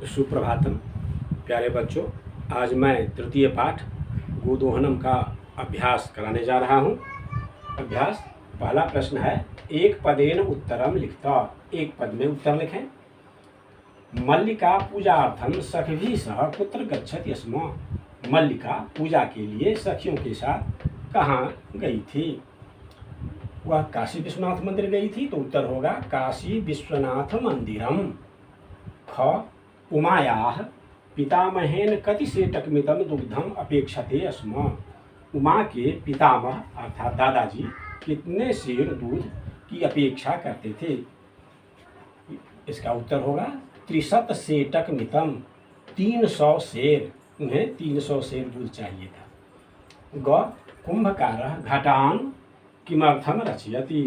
सुप्रभातम प्यारे बच्चों। आज मैं तृतीय पाठ गोदोहनम का अभ्यास कराने जा रहा हूँ। अभ्यास पहला प्रश्न है, एक पदेन उत्तरम लिखता। एक पद में उत्तर लिखें। मल्लिका पूजार्थम सखिभिः सह कुत्र गच्छति स्म। मल्लिका पूजा के लिए सखियों के साथ कहाँ गई थी? वह काशी विश्वनाथ मंदिर गई थी, तो उत्तर होगा काशी विश्वनाथ मंदिरम। ख उमायाः पितामहेन कति सेटकमितं दुग्धम अपेक्षते स्म। उमा के पितामह अर्थात दादाजी कितने सेर दूध की अपेक्षा करते थे? इसका उत्तर होगा 63 सेटकमितं, 300 सेर। उन्हें 300 सेर दूध चाहिए था। ग कुंभकारः घटान किमर्थम रचयति।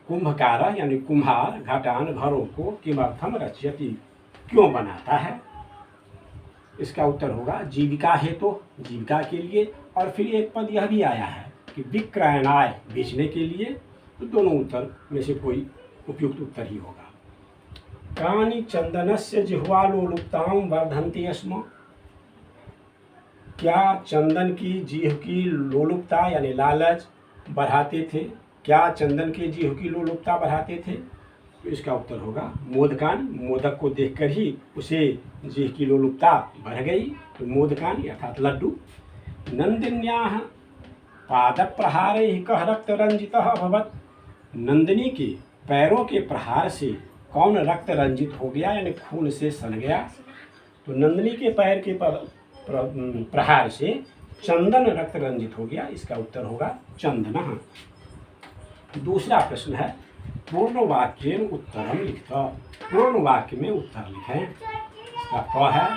कुंभकारः यानी कुम्हार घटान घरों को किमर्थम रचयति क्यों बनाता है? इसका उत्तर होगा जीविका हेतु, जीविका के लिए। और फिर एक पद यह भी आया है कि विक्रयणाय, बेचने के लिए। तो दोनों उत्तर में से कोई उपयुक्त उत्तर ही होगा। कानि चंदनस्य जिह्वालोलुप्तां वर्धन्ति स्म। क्या चंदन की जीभ की लोलुपता यानी लालच बढ़ाते थे? क्या चंदन की जीभ की लोलुपता बढ़ाते थे? तो इसका उत्तर होगा मोदकान। मोदक को देखकर ही उसे जीभ की लोलुपता बढ़ गई, तो मोदकान अर्थात लड्डू। नंदिन्याः पादप्रहारैः कः रक्तरंजितः अभवत्। नंदिनी के पैरों के प्रहार से कौन रक्त रंजित हो गया यानी खून से सन गया? तो नंदिनी के पैर के प्रहार से चंदन रक्त रंजित हो गया। इसका उत्तर होगा चंदनः। दूसरा प्रश्न है, पूर्ण वाक्य उत्तरम लिखता। पूर्ण वाक्य में उत्तर लिखें। इसका क है,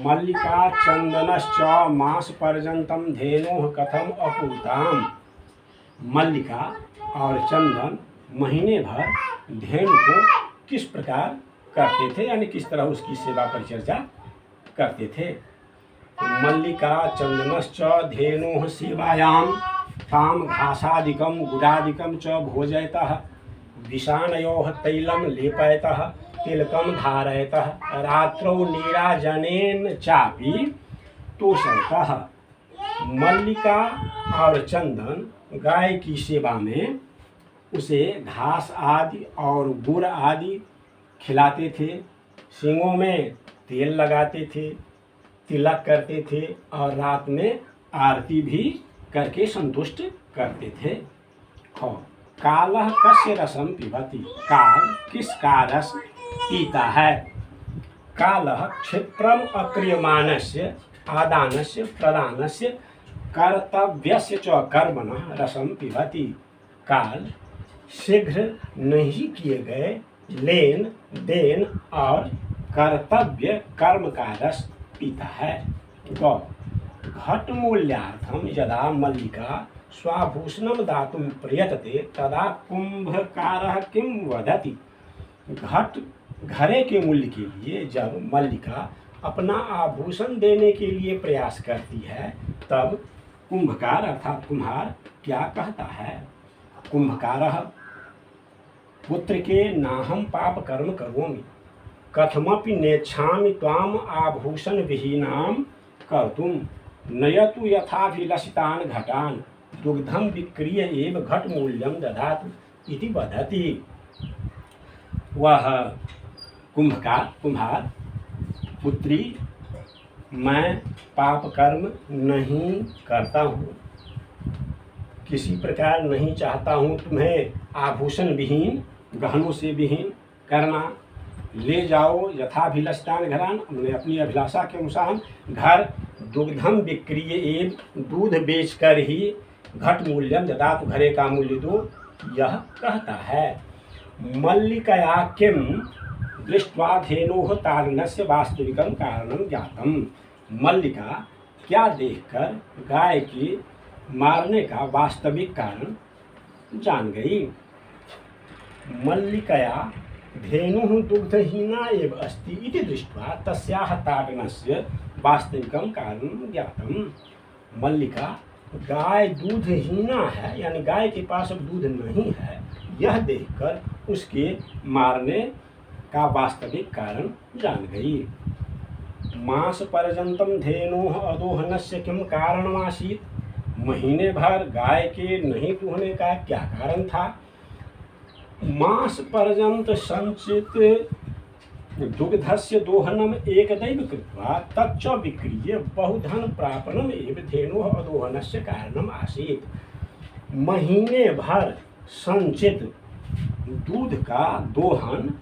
मल्लिका चंदनश्च मास पर्यंतम धेनोः कथम अपूर्ताम। मल्लिका और चंदन महीने भर धेनु को किस प्रकार करते थे यानी किस तरह उसकी सेवा परिचर्या करते थे? मल्लिका चंदनश्च धेनोः सेवायां ताम घासादिकं गुडादिकं च भोजयतः विषाणयोः तैलं लेपयतः तिलकं धारयतः रात्रौ नीराजनेन चापि तोषयतः। मल्लिका और चंदन गाय की सेवा में उसे घास आदि और गुड़ आदि खिलाते थे, सींगों में तेल लगाते थे, तिलक करते थे और रात में आरती भी करके संतुष्ट करते थे। कालः कस्य रसम पिबति। काल किसका रस पीता है? कालः क्षिप्रम अक्रियमाणस्य आदानस्य प्रदानस्य कर्तव्यस्य च कर्मणः रसम पिबति। काल शीघ्र नहीं किए गए लेन देन और कर्तव्य कर्म का रस पीता है। तो घट मूल्यार्थम यदा मल्लिका स्वाभूषणम दातुं प्रयतते तदा कुंभकारः किं वदति। घट घड़े के मूल्य के लिए जब मल्लिका अपना आभूषण देने के लिए प्रयास करती है, तब कुंभकार अर्थात कुम्हार क्या कहता है? कुंभकारः पुत्र के नाहम पाप कर्म करोमि कथमपि नेच्छामि त्वाम आभूषण विहीनां कर्तुं नयतु यथाभिलषितान् घटान् दुग्धम विक्रिय एव घट मूल्यम दधातु इति वदति। वह कुम्हार, पुत्री मैं पाप कर्म नहीं करता हूँ, किसी प्रकार नहीं चाहता हूँ तुम्हें आभूषण विहीन, गहनों से विहीन करना। ले जाओ यथाभिलषितान् घरान, उन्हें अपनी अभिलाषा के अनुसार घर। दुग्धम विक्रिय एव दूध बेचकर ही घट मूल्यम ददातु घरे का मूल्य दो, यह कहता है। मल्लिकया किम दृष्ट्वा धेनोः ताडनस्य वास्तविकं कारणं ज्ञातम्। मल्लिका क्या देखकर गाय के मारने का वास्तविक कारण जान गई? मल्लिकया धेनुः दुग्धहीना एव अस्ति इति दृष्ट्वा तस्याः ताडनस्य वास्तविकं कारणं ज्ञातम्। मल्लिका गाय दूधहीना है यानी गाय के पास अब दूध नहीं है, यह देखकर उसके मारने का वास्तविक कारण जान गई। मास पर्यंतम धेनुः अदोहनस्य किम कारणमासीत्? महीने भर गाय के नहीं दूहने का क्या कारण था? मास पर्यंत संचित दुग्धस्य दोहनम एकदैव कृत्वा तच्च विक्रीय बहुधन प्रापणम एव धेनुः अदोहनस्य कारणम आसीत्। महीने भर संचित दूध का दोहन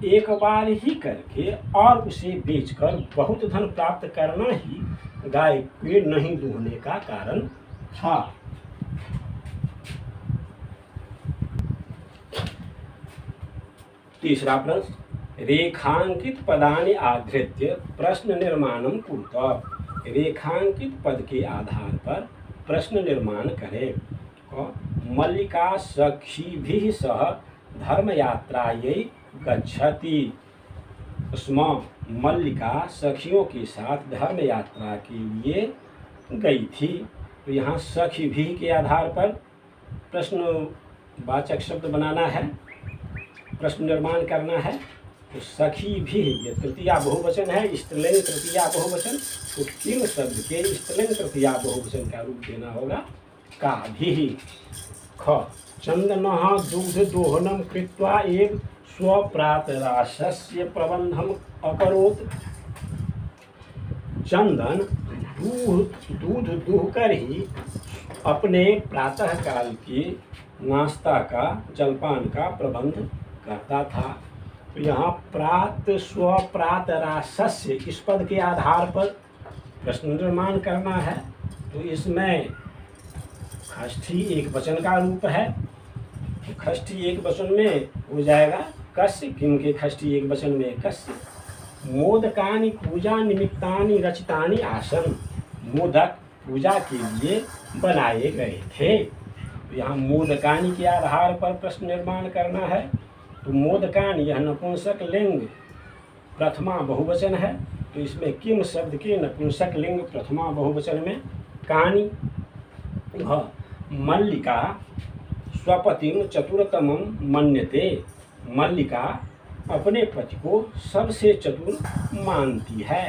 एक बार ही करके और उसे बेचकर बहुत धन प्राप्त करना ही गाय के नहीं दूहने का कारण था। तीसरा प्रश्न, रेखांकित पदानि आधृत्य प्रश्न निर्माणम कुरुत। रेखांकित पद के आधार पर प्रश्न निर्माण करें। मल्लिका सखीभिः सह धर्मयात्रायै गच्छति स्म। मल्लिका सखियों के साथ धर्म यात्रा के लिए गई थी। तो यहाँ सखी भी के आधार पर प्रश्नवाचक शब्द बनाना है, प्रश्न निर्माण करना है। तो सखी भी ये तृतीया बहुवचन है, स्त्रीलिंग तृतीया बहुवचन। तो किम शब्द के स्त्रीलिंग तृतीया बहुवचन का रूप देना होगा का भी। ख चंदनः दुग्ध दोहनम कृत्वा एव स्वप्रातराशस्य प्रबंधम अकरोत्। चंदन दूध दूहकर ही अपने प्रातः काल के नाश्ता का जलपान का प्रबंध करता था। तो यहाँ प्रात स्वप्रातराशस्य इस पद के आधार पर प्रश्न निर्माण करना है। तो इसमें षष्ठी एक वचन का रूप है। तो षष्ठी एक वचन में हो जाएगा कस्य। किम के षष्ठी एक वचन में कस्य। मोदकानि पूजा निमित्तानि रचितानि आसन। मोदक पूजा के लिए बनाए गए थे। तो यहाँ मोदकानि के आधार पर प्रश्न निर्माण करना है। तो मोदकानि यह नपुंसक लिंग प्रथमा बहुवचन है। तो इसमें किम शब्द के नपुंसक लिंग प्रथमा बहुवचन में कानि। मल्लिका स्वपतिम चतुरतमं मन्यते। मल्लिका अपने पति को सबसे चतुर मानती है।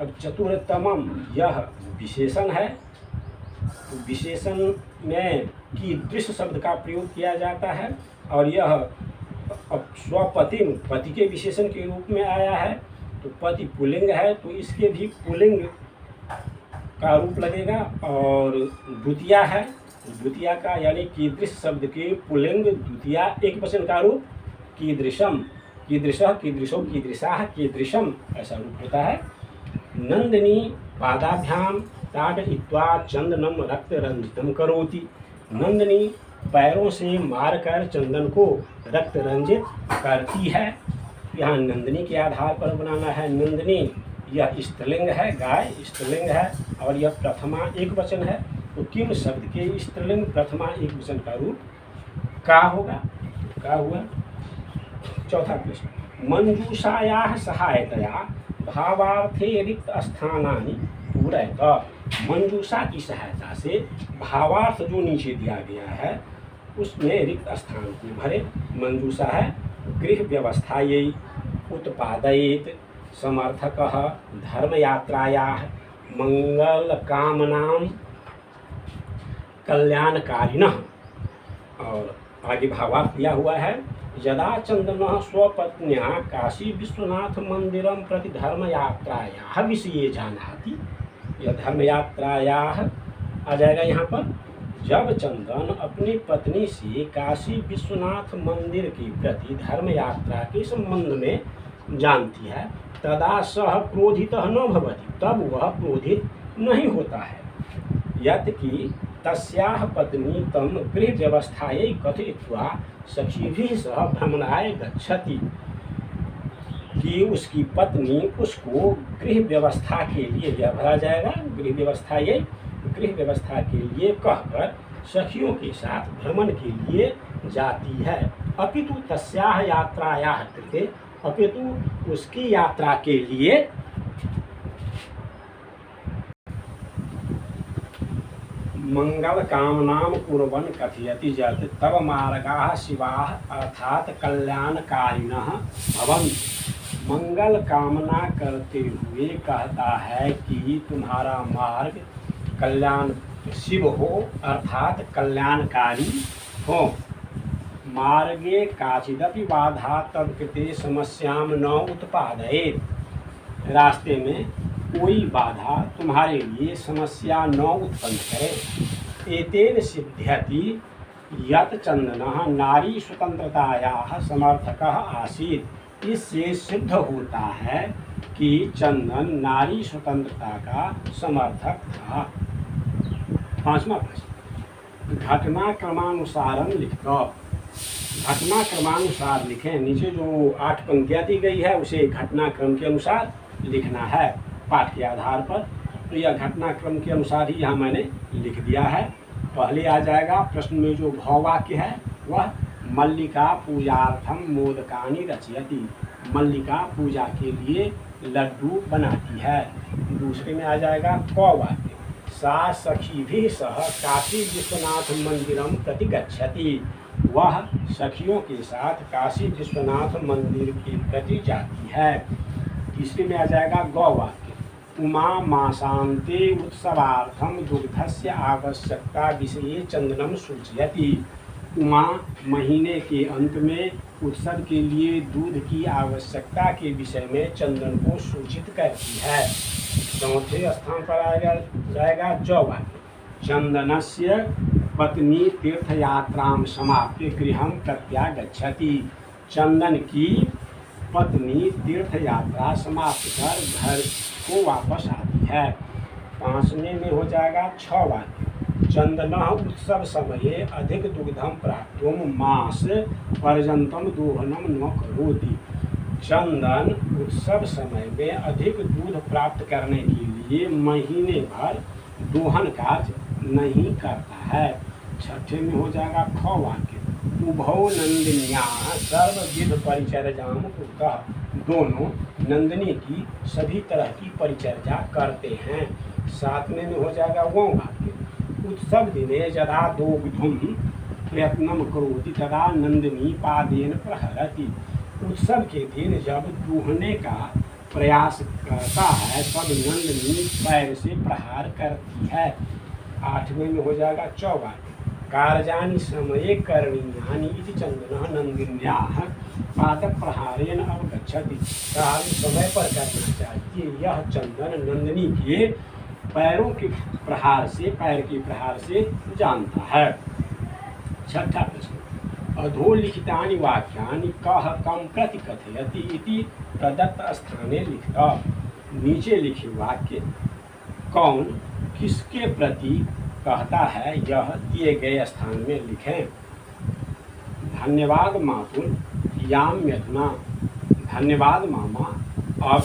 अब चतुरतमम यह विशेषण है। तो विशेषण में कीदृश शब्द का प्रयोग किया जाता है और यह अब स्वपतिम पति के विशेषण के रूप में आया है। तो पति पुल्लिंग है तो इसके भी पुल्लिंग का रूप लगेगा। और द्वितीया है, द्वितीया का यानी कीदृश शब्द के पुल्लिंग द्वितीया एक वचन का रूप कीदृशम। कीदृशः कीदृशो कीदृशाः कीदृशम ऐसा रूप होता है। नंदिनी पादाभ्याम ताडयित्वा चंदनम रक्त रंजितम करोति। नंदिनी पैरों से मारकर चंदन को रक्त रंजित करती है। यहाँ नंदिनी के आधार पर बनाना है। नंदिनी यह स्त्रीलिंग है, गाय स्त्रीलिंग है और यह प्रथमा एक वचन है। तो किम शब्द के स्त्रीलिंग प्रथमा एक वचन का रूप का होगा। का हुआ। चौथा प्रश्न, मंजूषायाः सहायतया भावार्थे रिक्त स्थानानि पूरयत। मंजूषा की सहायता से भावार्थ जो नीचे दिया गया है उसमें रिक्त स्थान को भरे। मंजूषा है गृह व्यवस्थायै उत्पादयेत समर्थकः धर्मयात्रायाः मंगलकामनां कल्याणकारिणः। और आगे भावार्थ दिया हुआ है, यदा चंदनः स्वपत्न्या काशी विश्वनाथ मंदिरं प्रति धर्मयात्रायाः विषये जानाति। यह धर्मयात्रायाः आ जाएगा यहाँ पर। जब चंदन अपनी पत्नी से काशी विश्वनाथ मंदिर के प्रति धर्म यात्रा के संबंध में जानती है, तदा सह क्रोधितः न भवति, तब वह क्रोधित नहीं होता है। यत् कि तस्याः पत्नी तम गृह व्यवस्थायै कथयित्वा सखीभिः सह भ्रमणाय गच्छति। कि उसकी पत्नी उसको गृह व्यवस्था के लिए, यह भरा जाएगा गृह व्यवस्था के लिए कहकर सखियों के साथ भ्रमण के लिए जाती है। अपितु तस्याः यात्रायाः कृते, अपितु उसकी यात्रा के लिए मंगल कामनाम कुर्वन् कथयति यत् तव मार्गाः शिवाः अर्थात कल्याणकारिणः भवन्ति। मंगल कामना करते हुए कहता है कि तुम्हारा मार्ग कल्याण शिव हो अर्थात कल्याणकारी हो। मार्गे काचिदपि बाधा तब कृते समस्याम न उत्पादयेत्। रास्ते में कोई बाधा तुम्हारे लिए समस्या न उत्पन्न करे। एतेन सिद्ध्यति यत् चंदनः नारी स्वतंत्रतायाः समर्थकः आसीत्। इससे सिद्ध होता है कि चंदन नारी स्वतंत्रता का समर्थक था। पांचवा प्रश्न, घटना क्रमानुसार लिखो। घटना क्रमानुसार लिखें। नीचे जो 8 पंक्तियां दी गई है उसे घटनाक्रम के अनुसार लिखना है पाठ के आधार पर। तो यह घटनाक्रम के अनुसार ही यहाँ मैंने लिख दिया है। पहले आ जाएगा प्रश्न में जो भाववाक्य है वह मल्लिका पूजार्थम मोदकानि रचयति। मल्लिका पूजा के लिए लड्डू बनाती है। दूसरे में आ जाएगा कवाक्य, सा सखीभिः सह काशी विश्वनाथ मंदिरम प्रति गच्छति। वह सखियों के साथ काशी विश्वनाथ मंदिर के प्रति जाती है। तीसरे में आ जाएगा गौवाक्य, उमा मासान्ते उत्सवार्थम दुग्धस्य आवश्यकता विषये चंदनम सूचयति। उमा महीने के अंत में उत्सव के लिए दूध की आवश्यकता के विषय में चंदन को सूचित करती है। चौथे स्थान पर आएगा जाएगा जौवाक्य, चंदनस्य पत्नी तीर्थयात्रां समाप्य गृहं प्रत्यागच्छति। चंदन की पत्नी तीर्थ यात्रा समाप्त कर घर को वापस आती है। पांचवें में हो जाएगा छवाक्य, चंदनः उत्सव समये अधिक दुग्धम प्राप्तुम मास पर्यंतम दोहनम न करोति। चंदन उत्सव समय में अधिक दूध प्राप्त करने के लिए महीने भर दोहन कार्य नहीं करता है। छठे में हो जाएगा ख वाक्य, उभौ नंदिन्याः सर्वविध परिचर्यां कुरुतः। दोनों नंदिनी की सभी तरह की परिचर्या करते हैं। सातवें में हो जाएगा वो वाक्य, उत्सव दिने यदा दोग्धुम प्रयत्नम करोति तदा नंदिनी पादेन प्रहरति। उत्सव के दिन जब दूहने का प्रयास करता है तब नंदिनी पैर से प्रहार करती है। आठवें में हो जाएगा चौवाक्य, कार्याणि समये करणीयानि इति चंदनः नंदिन्याः पादप्रहारेण अवगच्छति। कार्य समय पर करना चाहिए यह चंदन नंदिनी के पैरों के प्रहार से पैर के प्रहार से जानता है। छठा प्रश्न, अधोलिखितानि वाक्यानि कः कं प्रति कथयति इति प्रदत्त स्थाने लिखता। नीचे लिखे वाक्य कौन किसके प्रति कहता है यह दिए गए स्थान में लिखें। धन्यवाद मातुल याम यथुना, धन्यवाद मामा अब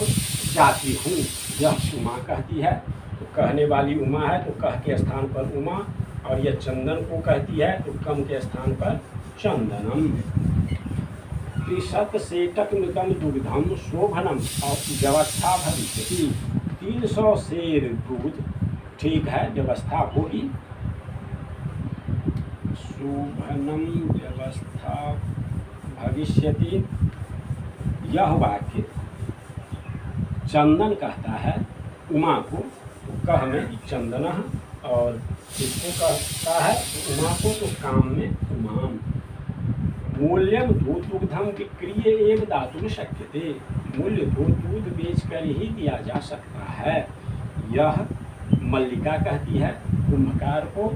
जाती हूँ। यह उमा कहती है तो कहने वाली उमा है तो कह के स्थान पर उमा, और यह चंदन को कहती है तो कम के स्थान पर चंदनम। त्रिशत सेटक मृतम दुग्धम शोभनम और व्यवस्था भविष्यति। 300 सेर दूध ठीक है व्यवस्था होगी। शोभनम व्यवस्था भविष्यति, यह वाक्य चंदन कहता है उमा को, तो कह में चंदन, और किसको कहता है उमा को तो काम में उमाम। मूल्यम दूध दुग्धम विक्रिय एवं दातुं शक्यते। मूल्य दूध बेच कर ही दिया जा सकता है। यह मल्लिका कहती है कुंभकार को,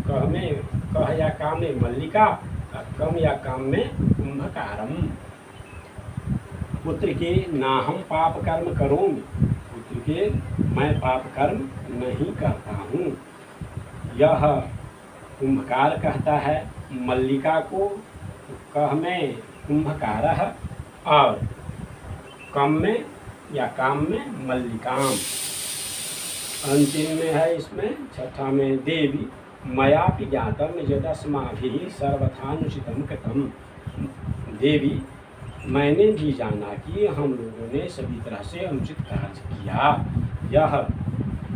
कह में कह या काम में मल्लिका, कम या काम में कुंभकारम। पुत्र के नाहम पाप कर्म करोमि, पुत्र के मैं पाप कर्म नहीं करता हूँ। यह कुंभकार कहता है मल्लिका को, कह में कुंभकारः और कम में या काम में मल्लिकाम। अंतिम में है इसमें छठा में देवी मयापि ज्ञातम यदस्माभिः सर्वथानुचितं कृतम। देवी मैंने भी जाना कि हम लोगों ने सभी तरह से अनुचित कार्य किया। यह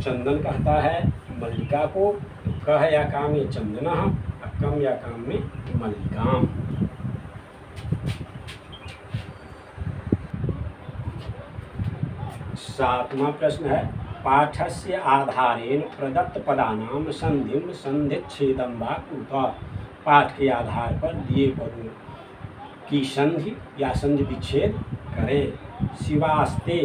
चंदन कहता है मल्लिका को, कह या काम में चंदनः, कम या काम में मल्लिकाम। 7वां प्रश्न है पाठस्य आधारेण प्रदत्त पदानाम संधिम संधिच्छेदम वा कुरुत। पाठ के आधार पर दिए पदों की संधि या संधि विच्छेद करें। शिवास्ते,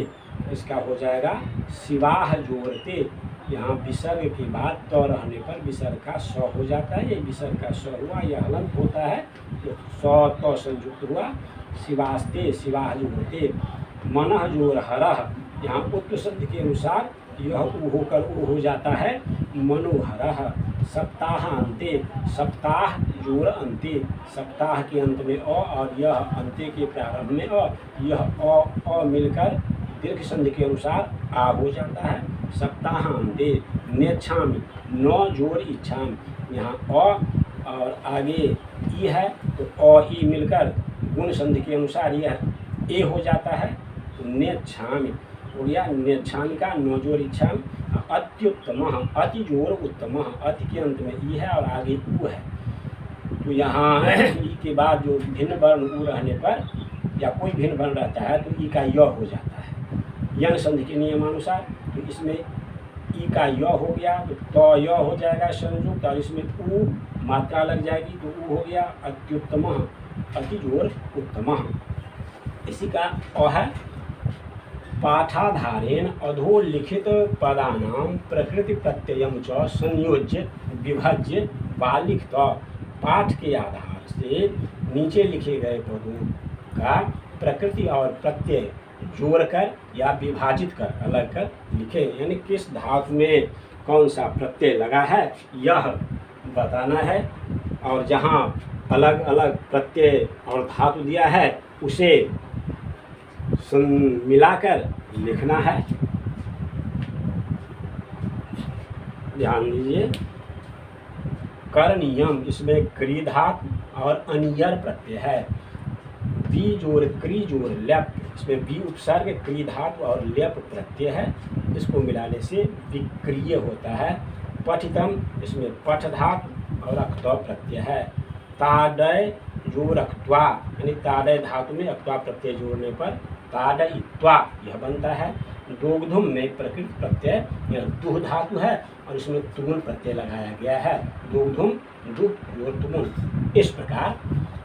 इसका हो जाएगा शिवाह जोड़ते। यहाँ विसर्ग के बाद तो रहने पर विसर्ग का स हो जाता है। ये विसर्ग का स हुआ, यह हलंत होता है तो स तो संयुक्त हुआ। शिवास्ते शिवाह जोड़ते। मनः जोड़ हरह, यहाँ उत्तर शब्द के अनुसार यह उ होकर उ हो जाता है मनोहरः। सप्ताह अंते, सप्ताह जोड़ अंते, सप्ताह के अंत में अ और यह अंते के प्रारंभ में अ, यह अ मिलकर दीर्घ संधि के अनुसार आ हो जाता है सप्ताह अंते। नेच्छामि, नौ जोड़ इच्छामि, यहाँ अ और आगे ई है तो अ ई मिलकर गुण संधि के अनुसार यह ए हो जाता है तो नेच्छामि हो गया। नेच्छामि का नौ जोड़ इच्छामि। अत्युत्तम, अति जोड़ उत्तम, अति के अंत में ई है और आगे उ है तो यहाँ ई के बाद जो भिन्न वर्ण उ रहने पर या कोई भिन्न वर्ण रहता है तो ई का य हो जाता है यन संधि के नियमानुसार। तो इसमें ई का य हो गया तो य हो जाएगा संयुक्त और इसमें उ मात्रा लग जाएगी तो उ हो गया अत्युत्तम, अति जोड़ उत्तम। इसी का अ है पाठाधारेण अधोलिखित पदानाम प्रकृति प्रत्ययम च संयोज्य विभज्य वा लिखित। पाठ के आधार से नीचे लिखे गए पदों का प्रकृति और प्रत्यय जोड़कर या विभाजित कर अलग कर लिखे। यानी किस धातु में कौन सा प्रत्यय लगा है यह बताना है और जहाँ अलग अलग प्रत्यय और धातु दिया है उसे मिलाकर लिखना है। ध्यान दीजिए करणीयम, इसमें क्री धातु और अनियर प्रत्यय है। बी जोड़ क्री जोड़ लेप, इसमें बी उपसर्ग क्री धातु और लेप प्रत्यय है, इसको मिलाने से विक्रिय होता है। पठितम, इसमें पठ धातु और अक्त्वा प्रत्यय है। ताडय जोड़ अक्त्वा, यानी ताडय धातु में अक्त्वा प्रत्यय जोड़ने पर ताडयित्वा यह बनता है। दोग्धुम में प्रकृति प्रत्यय यह दुह धातु है और इसमें तुमुल प्रत्यय लगाया गया है। दोग्धुम दुह जोड़ तुमुल। इस प्रकार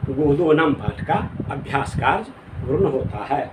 गोदोनम पाठ का अभ्यास कार्य पूर्ण होता है।